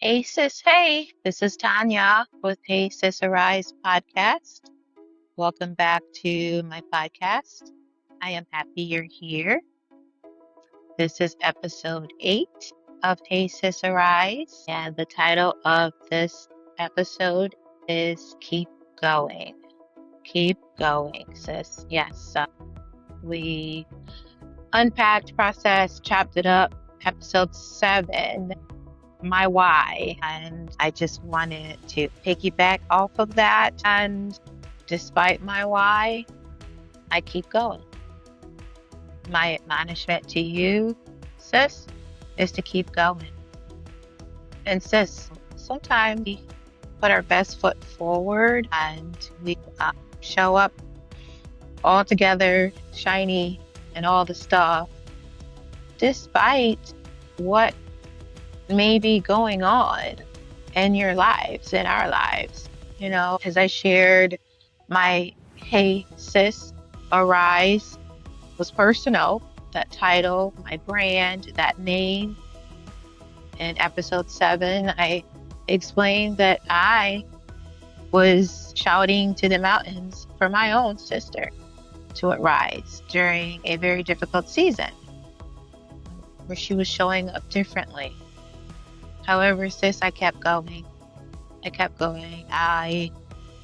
Hey sis, hey, this is Tonya with Hey Sis Arise podcast. Welcome back to my podcast. I am happy you're here. This is episode 8 of Hey Sis Arise, and the title of this episode is Keep Going. Keep going, sis. Yes, we unpacked, processed, chopped it up. Episode 7, my why, and I just wanted to piggyback off of that. And despite my why, I keep going. My admonishment to you, sis, is to keep going. And sis, sometimes we put our best foot forward and we show up all together, shiny and all the stuff, despite what may be going on in your lives, in our lives. As I shared, my Hey Sis Arise was personal. That title, my brand, that name. In episode 7, I explained that I was shouting to the mountains for my own sister to arise during a very difficult season where she was showing up differently. However, sis, I kept going.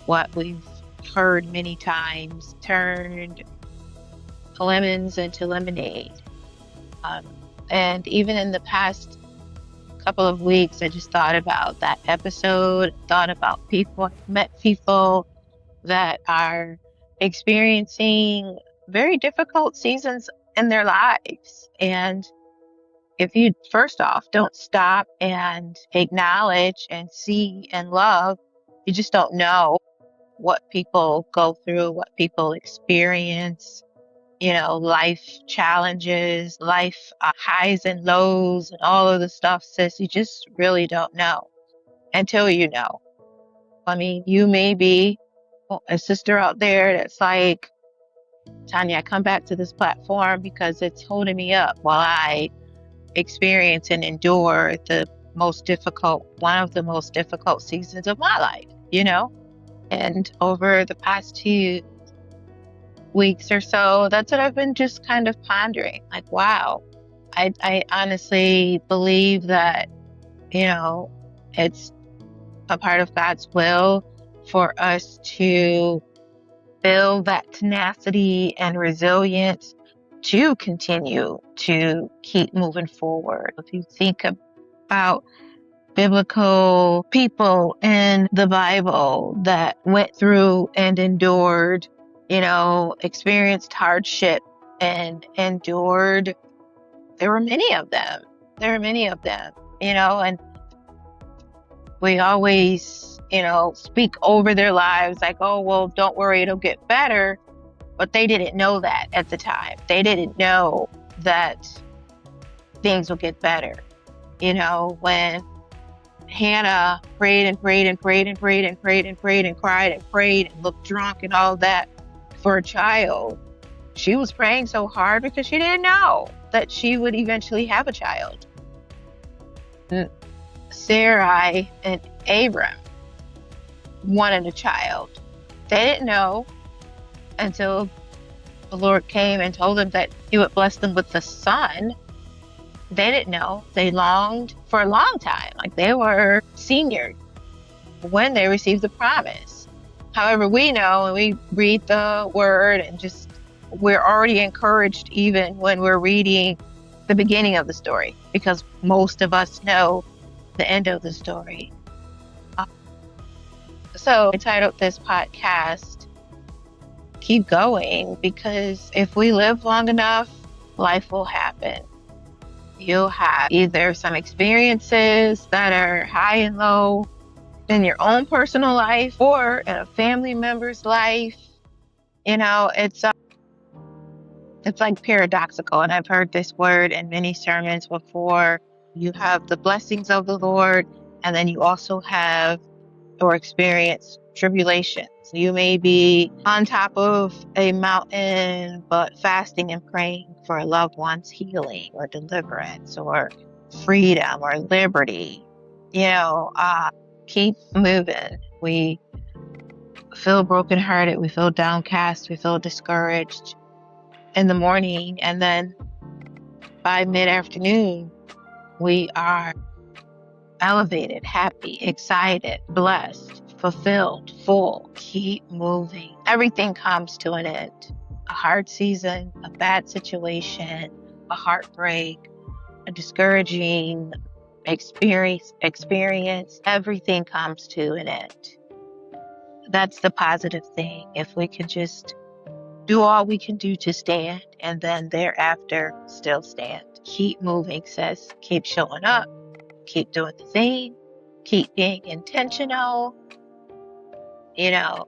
What we've heard many times, turned lemons into lemonade. And even in the past couple of weeks, I just thought about that episode, thought about people, met people that are experiencing very difficult seasons in their lives. And if you, first off, don't stop and acknowledge and see and love, you just don't know what people go through, what people experience, life challenges, life highs and lows and all of the stuff, sis. You just really don't know until you know. I mean, you may be a sister out there that's like, Tonya, I come back to this platform because it's holding me up while I experience and endure one of the most difficult seasons of my life. And over the past 2 weeks or so, that's what I've been just kind of pondering. Like, wow, I honestly believe that, it's a part of God's will for us to build that tenacity and resilience to continue to keep moving forward. If you think about biblical people in the Bible that went through and endured, experienced hardship and endured. There were many of them. And we always, speak over their lives like, oh, well, don't worry, it'll get better. But they didn't know that at the time. They didn't know that things will get better. When Hannah prayed and prayed and prayed and prayed and prayed and prayed and cried and prayed and looked drunk and all that for a child, she was praying so hard because she didn't know that she would eventually have a child. Sarai and Abram wanted a child. They didn't know until the Lord came and told them that he would bless them with a son. They didn't know. They longed for a long time. Like, they were seniors when they received the promise. However, we know, and we read the word and we're already encouraged even when we're reading the beginning of the story, because most of us know the end of the story. So I titled this podcast, Keep Going, because if we live long enough, life will happen. You'll have either some experiences that are high and low in your own personal life or in a family member's life. It's like paradoxical, and I've heard this word in many sermons before. You have the blessings of the Lord, and then you also have or experience tribulations. You may be on top of a mountain, but fasting and praying for a loved one's healing or deliverance or freedom or liberty. keep moving. We feel brokenhearted, we feel downcast, we feel discouraged in the morning, and then by mid-afternoon, we are elevated, happy, excited, blessed, fulfilled, full. Keep moving. Everything comes to an end. A hard season, a bad situation, a heartbreak, a discouraging experience, everything comes to an end. That's the positive thing. If we can just do all we can do to stand and then thereafter still stand. Keep moving, sis. Keep showing up. Keep doing the thing. Keep being intentional.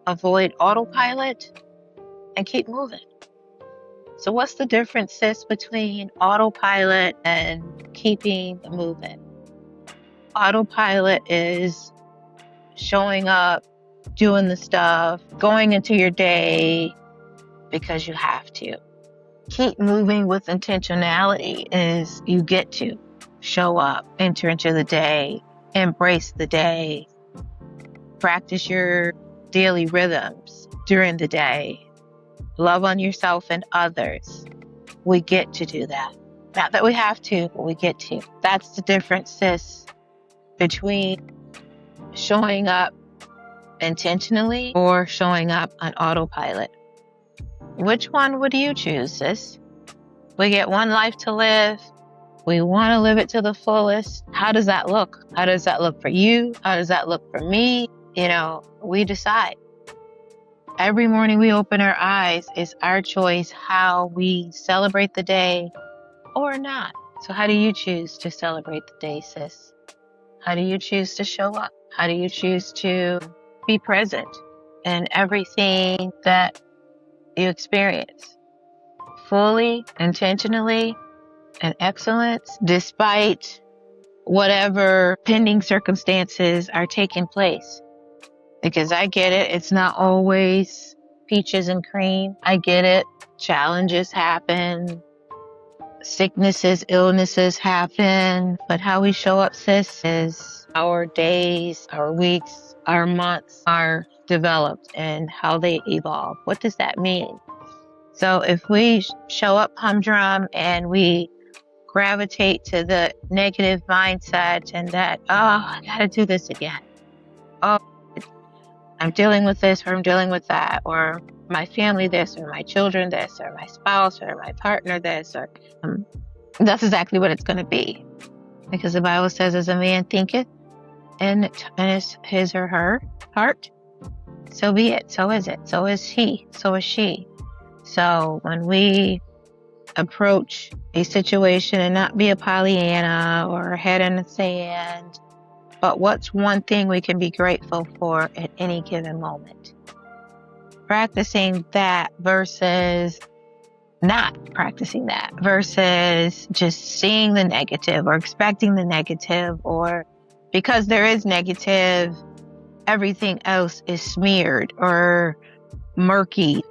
Avoid autopilot and keep moving. So what's the difference, sis, between autopilot and keeping moving? Autopilot is showing up, doing the stuff, going into your day because you have to. Keep moving with intentionality is you get to show up, enter into the day, embrace the day, practice your daily rhythms during the day, love on yourself and others. We get to do that. Not that we have to, but we get to. That's the difference, sis, between showing up intentionally or showing up on autopilot. Which one would you choose, sis? We get one life to live. We want to live it to the fullest. How does that look? How does that look for you? How does that look for me? We decide. Every morning we open our eyes, it's our choice how we celebrate the day or not. So how do you choose to celebrate the day, sis? How do you choose to show up? How do you choose to be present in everything that you experience? Fully, intentionally, and excellence, despite whatever pending circumstances are taking place. Because I get it, it's not always peaches and cream. I get it. Challenges happen. Sicknesses, illnesses happen. But how we show up, sis, is our days, our weeks, our months are developed and how they evolve. What does that mean? So if we show up humdrum and we gravitate to the negative mindset and that, I gotta do this again. Oh, I'm dealing with this or I'm dealing with that, or my family this, or my children this, or my spouse or my partner this, or that's exactly what it's going to be. Because the Bible says, as a man thinketh in his or her heart, so be it, so is it, so is he, so is she. So when we approach a situation and not be a Pollyanna or a head in the sand, but what's one thing we can be grateful for at any given moment? Practicing that versus not practicing that, versus just seeing the negative or expecting the negative, or because there is negative, everything else is smeared or murky.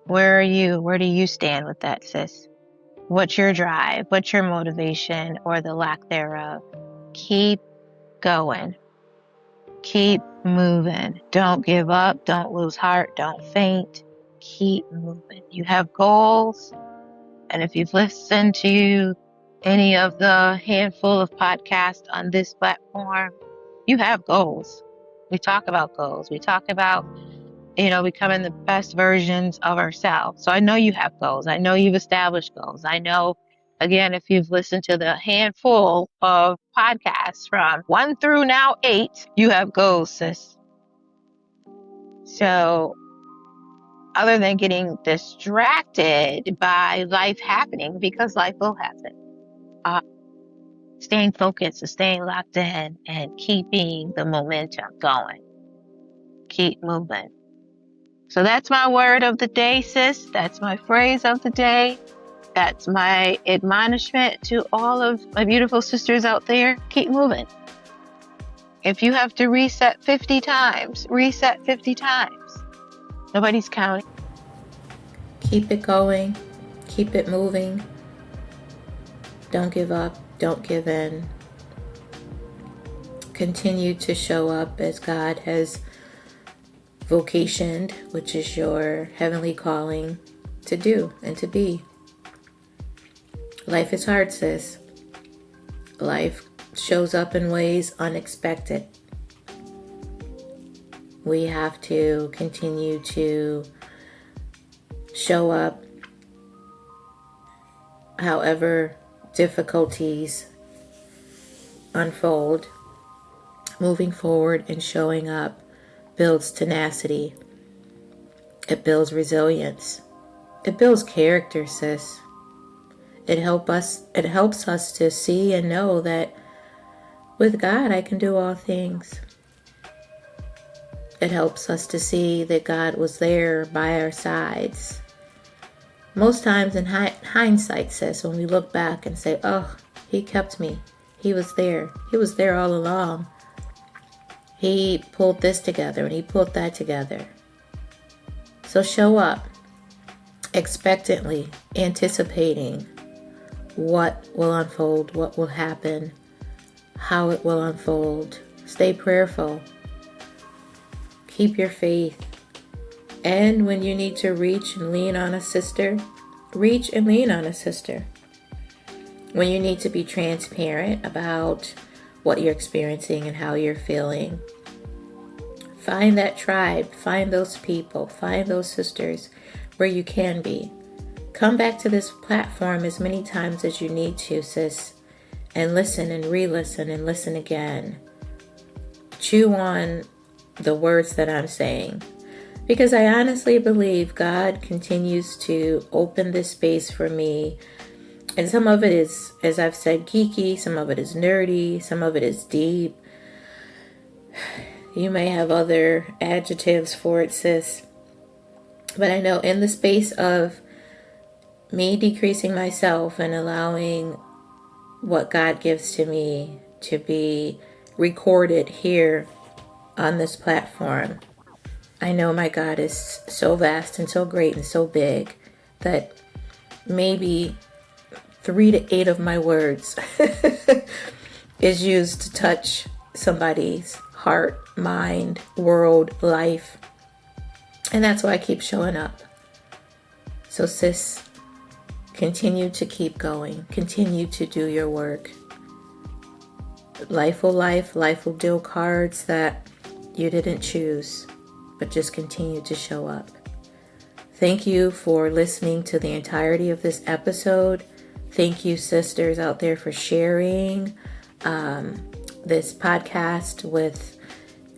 Where are you? Where do you stand with that, sis? What's your drive? What's your motivation or the lack thereof? Keep going. Keep moving. Don't give up. Don't lose heart. Don't faint. Keep moving. You have goals. And if you've listened to any of the handful of podcasts on this platform, you have goals. We talk about goals. We talk about, becoming the best versions of ourselves. So I know you have goals. I know you've established goals. I know, again, if you've listened to the handful of podcasts from 1 through now 8, you have goals, sis. So other than getting distracted by life happening, because life will happen, staying focused and staying locked in and keeping the momentum going. Keep moving. So that's my word of the day, sis. That's my phrase of the day. That's my admonishment to all of my beautiful sisters out there. Keep moving. If you have to reset 50 times, reset 50 times. Nobody's counting. Keep it going. Keep it moving. Don't give up. Don't give in. continue to show up as God has vocationed, which is your heavenly calling, to do and to be. Life is hard, sis. Life shows up in ways unexpected. We have to continue to show up however difficulties unfold. Moving forward and showing up builds tenacity. It builds resilience. It builds character, sis. It helps us to see and know that with God I can do all things. It helps us to see that God was there by our sides. Most times in hindsight, sis, when we look back and say, oh, he kept me. He was there. He was there all along. He pulled this together and he pulled that together. So show up expectantly, anticipating what will unfold, what will happen, how it will unfold. Stay prayerful. Keep your faith. And when you need to reach and lean on a sister, reach and lean on a sister. When you need to be transparent about what you're experiencing and how you're feeling, find that tribe, find those people, find those sisters where you can be. Come back to this platform as many times as you need to, sis, and listen and re-listen and listen again. Chew on the words that I'm saying, because I honestly believe God continues to open this space for me. And some of it is, as I've said, geeky, some of it is nerdy, some of it is deep. You may have other adjectives for it, sis. But I know in the space of me decreasing myself and allowing what God gives to me to be recorded here on this platform, I know my God is so vast and so great and so big that maybe 3 to 8 of my words is used to touch somebody's heart, mind, world, life. And that's why I keep showing up. So sis, continue to keep going. Continue to do your work. Life will deal cards that you didn't choose, but just continue to show up. Thank you for listening to the entirety of this episode. Thank you, sisters out there, for sharing this podcast with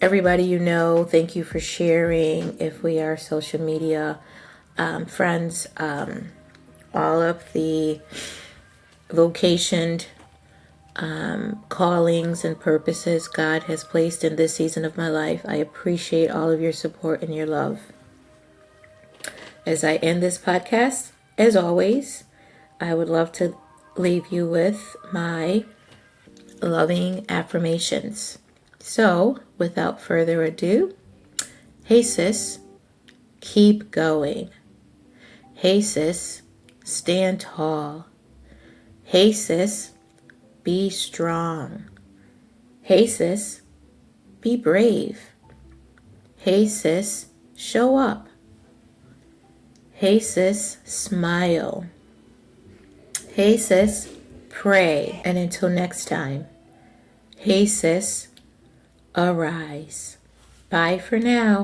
everybody you know. Thank you for sharing, if we are social media friends, all of the vocationed callings and purposes God has placed in this season of my life. I appreciate all of your support and your love. As I end this podcast, as always, I would love to leave you with my loving affirmations. So, without further ado, hey sis, keep going. Hey sis, stand tall. Hey sis, be strong. Hey sis, be brave. Hey sis, show up. Hey sis, smile. Hey sis, pray. And until next time, hey sis, arise. Bye for now.